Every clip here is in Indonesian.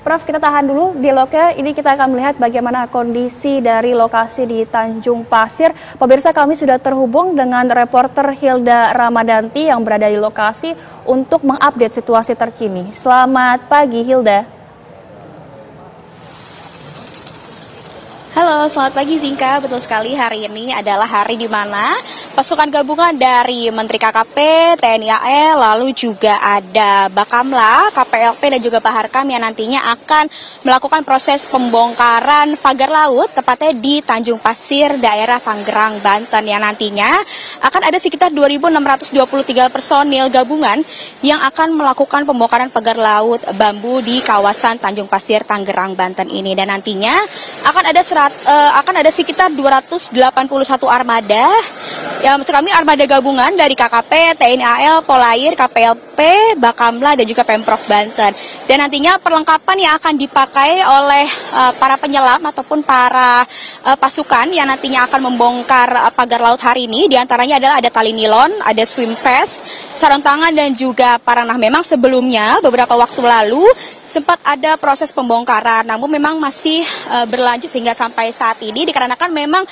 Prof, kita tahan dulu dialognya. Ini kita akan melihat bagaimana kondisi dari lokasi di Tanjung Pasir. Pemirsa, kami sudah terhubung dengan reporter Hilda Ramadanti yang berada di lokasi untuk mengupdate situasi terkini. Selamat pagi, Hilda. Halo, selamat pagi Zinka. Betul sekali, hari ini adalah hari di mana pasukan gabungan dari Menteri KKP, TNI AL, lalu juga ada Bakamla, KPLP dan juga Baharkam yang nantinya akan melakukan proses pembongkaran pagar laut tepatnya di Tanjung Pasir, daerah Tangerang, Banten, yang nantinya akan ada sekitar 2.623 personil gabungan yang akan melakukan pembongkaran pagar laut bambu di kawasan Tanjung Pasir, Tangerang, Banten ini, dan nantinya akan ada sekitar 281 armada. Ya, maksud kami armada gabungan dari KKP, TNI AL, Polair, KPLP, Bakamla dan juga Pemprov Banten. Dan nantinya perlengkapan yang akan dipakai oleh para penyelam ataupun para pasukan yang nantinya akan membongkar pagar laut hari ini, diantaranya adalah ada tali nilon, ada swim vest, sarung tangan dan juga paranah. Memang sebelumnya beberapa waktu lalu sempat ada proses pembongkaran, namun memang masih berlanjut hingga sampai saat ini dikarenakan memang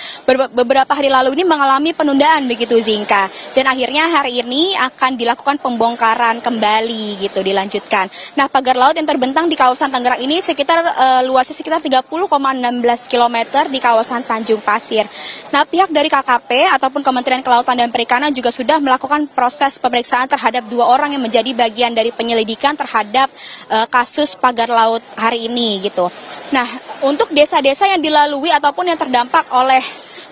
beberapa hari lalu ini mengalami penundaan begitu Zinka, dan akhirnya hari ini akan dilakukan pembongkaran kembali gitu, dilanjutkan. Nah, pagar laut yang terbentang di kawasan Tangerang ini sekitar luasnya sekitar 30,16 km di kawasan Tanjung Pasir. Nah, pihak dari KKP ataupun Kementerian Kelautan dan Perikanan juga sudah melakukan proses pemeriksaan terhadap 2 orang yang menjadi bagian dari penyelidikan terhadap kasus pagar laut hari ini gitu. Nah, untuk desa-desa yang dilalui ataupun yang terdampak oleh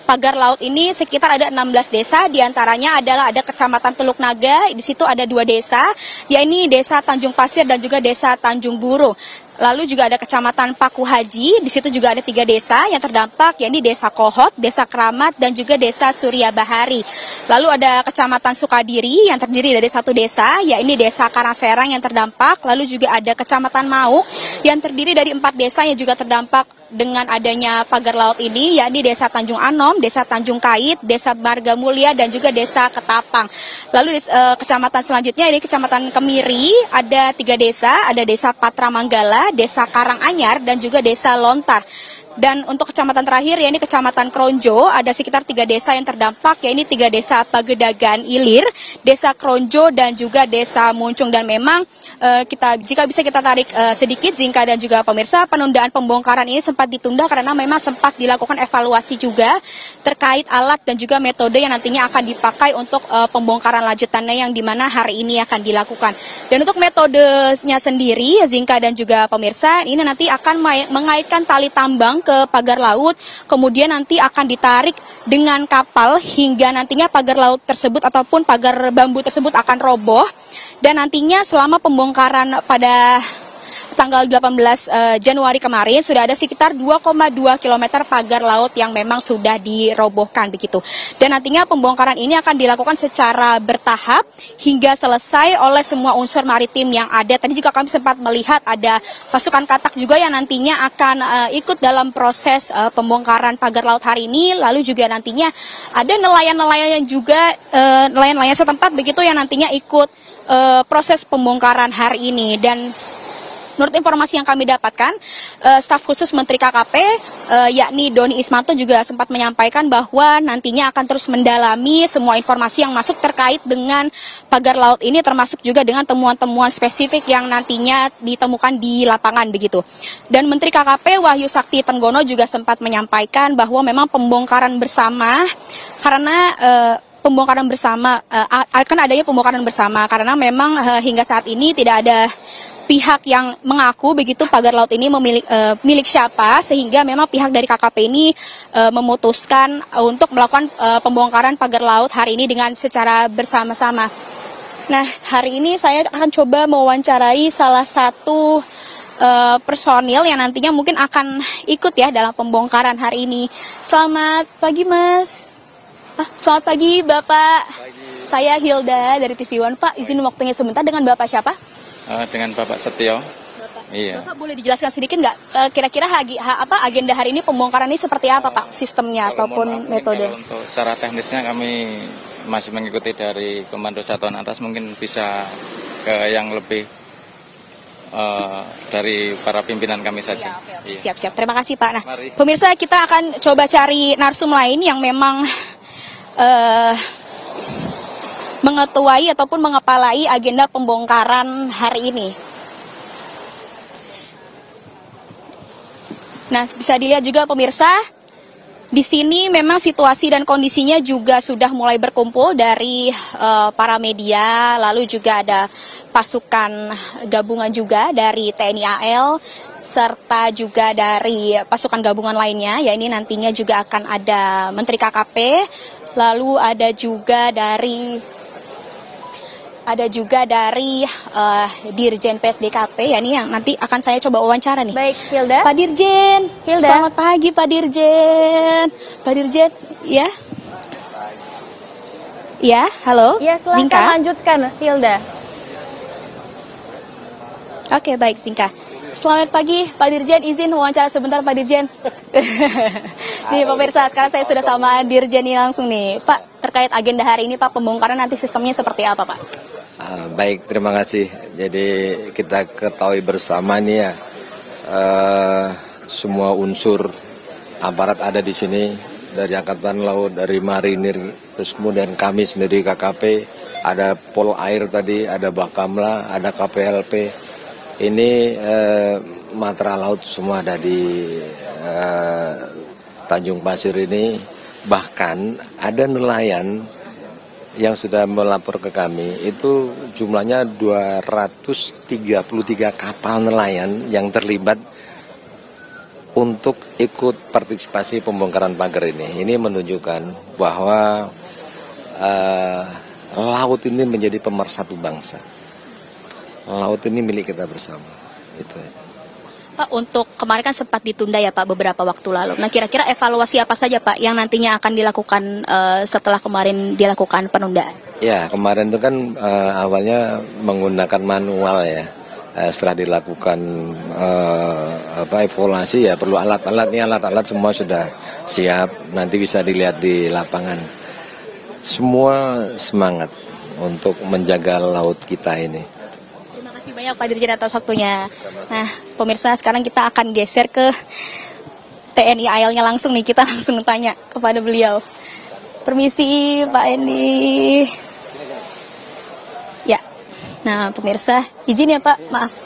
pagar laut ini sekitar ada 16 desa, diantaranya adalah ada Kecamatan Teluk Naga, di situ ada 2 desa, yaitu Desa Tanjung Pasir dan juga Desa Tanjung Buru. Lalu juga ada Kecamatan Paku Haji, di situ juga ada 3 desa yang terdampak, yaitu Desa Kohot, Desa Keramat, dan juga Desa Surya Bahari. Lalu ada Kecamatan Sukadiri yang terdiri dari 1 desa, yaitu Desa Karangserang yang terdampak. Lalu juga ada Kecamatan Mauk yang terdiri dari 4 desa yang juga terdampak dengan adanya pagar laut ini, yakni Desa Tanjung Anom, Desa Tanjung Kait, Desa Marga Mulia, dan juga Desa Ketapang. Lalu kecamatan selanjutnya ini Kecamatan Kemiri, ada 3 desa, ada Desa Patra Manggala, Desa Karanganyar, dan juga Desa Lontar. Dan untuk kecamatan terakhir, yaitu Kecamatan Kronjo, ada sekitar 3 desa yang terdampak, yaitu 3 desa Pagedagan Ilir, Desa Kronjo, dan juga Desa Muncung. Dan memang jika bisa kita tarik sedikit Zinka dan juga pemirsa, penundaan pembongkaran ini sempat ditunda karena memang sempat dilakukan evaluasi juga terkait alat dan juga metode yang nantinya akan dipakai untuk pembongkaran lanjutannya yang dimana hari ini akan dilakukan. Dan untuk metodenya sendiri, Zinka dan juga pemirsa, ini nanti akan mengaitkan tali tambang ke pagar laut, kemudian nanti akan ditarik dengan kapal hingga nantinya pagar laut tersebut ataupun pagar bambu tersebut akan roboh, dan nantinya selama pembongkaran pada tanggal 18 Januari kemarin sudah ada sekitar 2,2 km pagar laut yang memang sudah dirobohkan begitu. Dan nantinya pembongkaran ini akan dilakukan secara bertahap hingga selesai oleh semua unsur maritim yang ada. Tadi juga kami sempat melihat ada pasukan katak juga yang nantinya akan ikut dalam proses pembongkaran pagar laut hari ini. Lalu juga nantinya ada nelayan-nelayan yang juga nelayan-nelayan setempat begitu yang nantinya ikut proses pembongkaran hari ini. Dan menurut informasi yang kami dapatkan, staf khusus Menteri KKP, yakni Doni Ismanto juga sempat menyampaikan bahwa nantinya akan terus mendalami semua informasi yang masuk terkait dengan pagar laut ini, termasuk juga dengan temuan-temuan spesifik yang nantinya ditemukan di lapangan begitu. Dan Menteri KKP Wahyu Sakti Tenggono juga sempat menyampaikan bahwa memang pembongkaran bersama, karena pembongkaran bersama akan adanya pembongkaran bersama karena memang hingga saat ini tidak ada pihak yang mengaku begitu pagar laut ini milik siapa, sehingga memang pihak dari KKP ini memutuskan untuk melakukan pembongkaran pagar laut hari ini dengan secara bersama-sama. Nah, hari ini saya akan coba mewawancarai salah satu personil yang nantinya mungkin akan ikut ya dalam pembongkaran hari ini. Selamat pagi, Mas. Selamat pagi, Bapak. Pagi. Saya Hilda dari TV One. Pak, izin waktunya sebentar, dengan Bapak siapa? Dengan Bapak Setio. Bapak. Iya. Bapak boleh dijelaskan sedikit nggak kira-kira agenda hari ini pembongkaran ini seperti apa, Pak? Sistemnya ataupun metode? Kalau untuk secara teknisnya kami masih mengikuti dari Komando Satuan Atas, mungkin bisa ke yang lebih dari para pimpinan kami saja. Ya, oke. Iya. Siap-siap. Terima kasih Pak. Nah, Mari. pemirsa kita akan coba cari narsum lain yang memang mengetuai ataupun mengepalai agenda pembongkaran hari ini. Nah, bisa dilihat juga pemirsa, di sini memang situasi dan kondisinya juga sudah mulai berkumpul dari para media, lalu juga ada pasukan gabungan juga dari TNI AL, serta juga dari pasukan gabungan lainnya, ya ini nantinya juga akan ada Menteri KKP, lalu ada juga dari Dirjen PSDKP, ya ini yang nanti akan saya coba wawancara nih. Baik, Hilda. Pak Dirjen, Hilda. selamat pagi Pak Dirjen. Pak Dirjen, ya? Ya, halo. Ya, silakan Zinka. lanjutkan, Hilda. Oke, baik Zinka. Selamat pagi Pak Dirjen, izin wawancara sebentar Pak Dirjen. Nih pemirsa, sekarang saya sudah sama Dirjen ini langsung nih. Pak, terkait agenda hari ini Pak, pembongkaran nanti sistemnya seperti apa Pak? Baik, terima kasih. Jadi kita ketahui bersama nih ya, semua unsur aparat ada di sini, dari Angkatan Laut, dari Marinir, terus kemudian kami sendiri KKP, ada Pol Air tadi, ada Bakamla, ada KPLP. Ini matra laut semua ada di Tanjung Pasir ini. Bahkan ada nelayan yang sudah melapor ke kami, itu jumlahnya 233 kapal nelayan yang terlibat untuk ikut partisipasi pembongkaran pagar ini. Ini menunjukkan bahwa laut ini menjadi pemersatu bangsa. Laut ini milik kita bersama. Itu. Pak, untuk kemarin kan sempat ditunda ya Pak beberapa waktu lalu. Nah, kira-kira evaluasi apa saja Pak yang nantinya akan dilakukan setelah kemarin dilakukan penundaan? Ya, kemarin itu kan awalnya menggunakan manual ya. Setelah dilakukan evaluasi ya perlu alat-alatnya, alat-alat semua sudah siap. Nanti bisa dilihat di lapangan. Semua semangat untuk menjaga laut kita ini. Banyak Pak Dirjen atas waktunya. Nah, pemirsa, sekarang kita akan geser ke TNI AL-nya langsung nih. Kita langsung tanya kepada beliau. Permisi Pak Endi. Ya. Nah, pemirsa, izin ya Pak, maaf.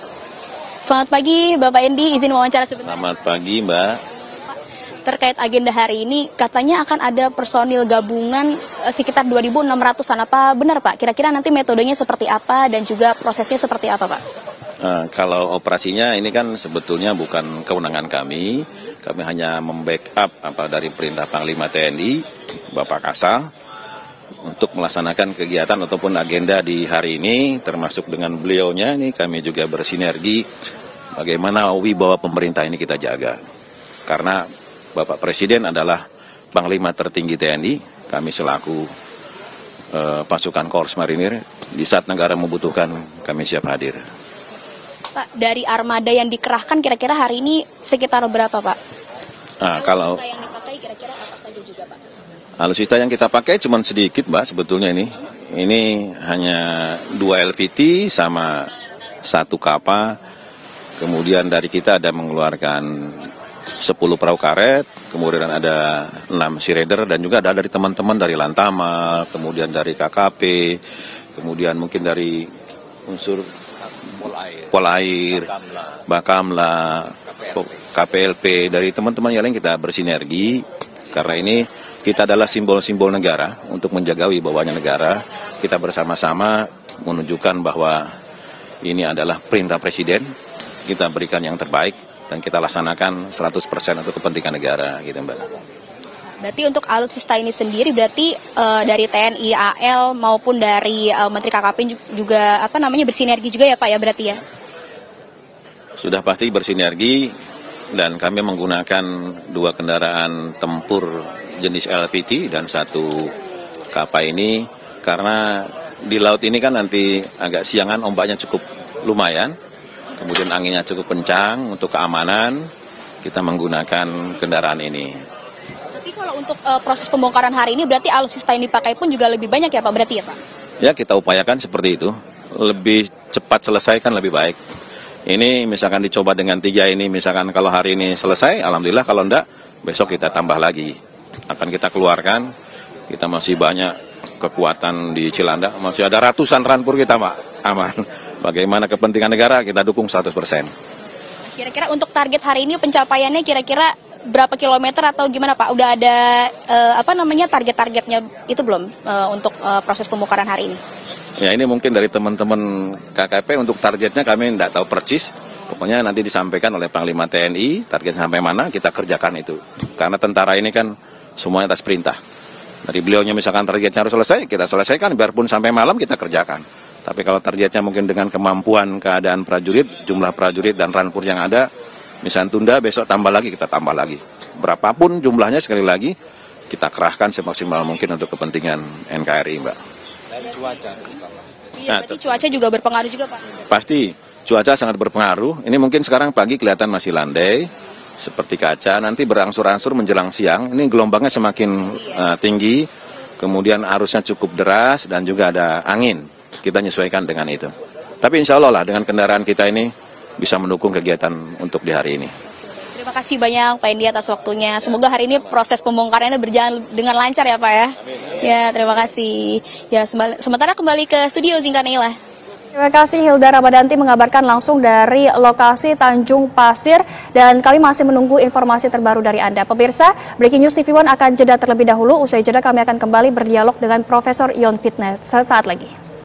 Selamat pagi Bapak Endi, izin wawancara sebentar. Selamat pagi Mbak. Terkait agenda hari ini, katanya akan ada personil gabungan sekitar 2.600-an. Apa benar Pak? Kira-kira nanti metodenya seperti apa dan juga prosesnya seperti apa Pak? Kalau operasinya ini kan sebetulnya bukan kewenangan kami. Kami hanya membackup dari perintah Panglima TNI, Bapak Kasal, untuk melaksanakan kegiatan ataupun agenda di hari ini, termasuk dengan beliaunya. Ini kami juga bersinergi bagaimana wibawa pemerintah ini kita jaga. Karena Bapak Presiden adalah Panglima tertinggi TNI, kami selaku pasukan Korps Marinir, di saat negara membutuhkan kami siap hadir. Pak, dari armada yang dikerahkan kira-kira hari ini sekitar berapa Pak? Kalau alutsista yang dipakai kira-kira apa saja juga Pak? Alutsista yang kita pakai cuma sedikit Mbak sebetulnya ini. Ini hanya 2 LVT sama 1 kapal. Kemudian dari kita ada mengeluarkan 10 perahu karet, kemudian ada 6 sea rider, dan juga ada dari teman-teman dari Lantamal, kemudian dari KKP, kemudian mungkin dari unsur Pol Air, Bakamla, KPLP, dari teman-teman yang lain kita bersinergi, karena ini kita adalah simbol-simbol negara untuk menjaga wibawanya negara. Kita bersama-sama menunjukkan bahwa ini adalah perintah Presiden, kita berikan yang terbaik, dan kita laksanakan 100% untuk kepentingan negara, gitu Mbak. Berarti untuk alutsista ini sendiri berarti dari TNI AL maupun dari Menteri KKP juga bersinergi juga ya Pak ya berarti ya? Sudah pasti bersinergi, dan kami menggunakan 2 kendaraan tempur jenis LVT dan 1 kapal ini karena di laut ini kan nanti agak siangan, ombaknya cukup lumayan. Kemudian anginnya cukup kencang, untuk keamanan kita menggunakan kendaraan ini. Tapi kalau untuk proses pembongkaran hari ini berarti alutsista yang dipakai pun juga lebih banyak ya Pak berarti ya Pak? Ya, kita upayakan seperti itu. Lebih cepat selesai kan lebih baik. Ini misalkan dicoba dengan 3 ini, misalkan kalau hari ini selesai, alhamdulillah, kalau enggak, besok kita tambah lagi. Akan kita keluarkan, kita masih banyak kekuatan di Cilandak, masih ada ratusan rampur kita, Pak, aman. Bagaimana kepentingan negara, kita dukung 100%. Kira-kira untuk target hari ini pencapaiannya kira-kira berapa kilometer atau gimana Pak? Udah ada target-targetnya itu belum untuk proses pembukaran hari ini? Ya ini mungkin dari teman-teman KKP untuk targetnya kami tidak tahu persis. Pokoknya nanti disampaikan oleh Panglima TNI, target sampai mana kita kerjakan itu. Karena tentara ini kan semuanya atas perintah. Dari beliaunya misalkan targetnya harus selesai, kita selesaikan, biarpun sampai malam kita kerjakan. Tapi kalau targetnya mungkin dengan kemampuan keadaan prajurit, jumlah prajurit dan ranpur yang ada, misalnya tunda, besok tambah lagi, kita tambah lagi. Berapapun jumlahnya sekali lagi, kita kerahkan semaksimal mungkin untuk kepentingan NKRI, Mbak. Dan cuaca. Iya, berarti cuaca juga berpengaruh juga, Pak? Pasti, cuaca sangat berpengaruh. Ini mungkin sekarang pagi kelihatan masih landai, seperti kaca, nanti berangsur-angsur menjelang siang. Ini gelombangnya semakin tinggi, kemudian arusnya cukup deras, dan juga ada angin. Kita menyesuaikan dengan itu. Tapi insya Allah lah dengan kendaraan kita ini bisa mendukung kegiatan untuk di hari ini. Terima kasih banyak Pak Endi atas waktunya. Semoga hari ini proses pembongkarannya berjalan dengan lancar ya Pak ya. Ya terima kasih. Ya sementara kembali ke studio Zingkanila. Terima kasih Hilda Ramadanti mengabarkan langsung dari lokasi Tanjung Pasir dan kami masih menunggu informasi terbaru dari Anda. Pemirsa, Breaking News TV One akan jeda terlebih dahulu. Usai jeda kami akan kembali berdialog dengan Profesor Ion Fitness sesaat lagi.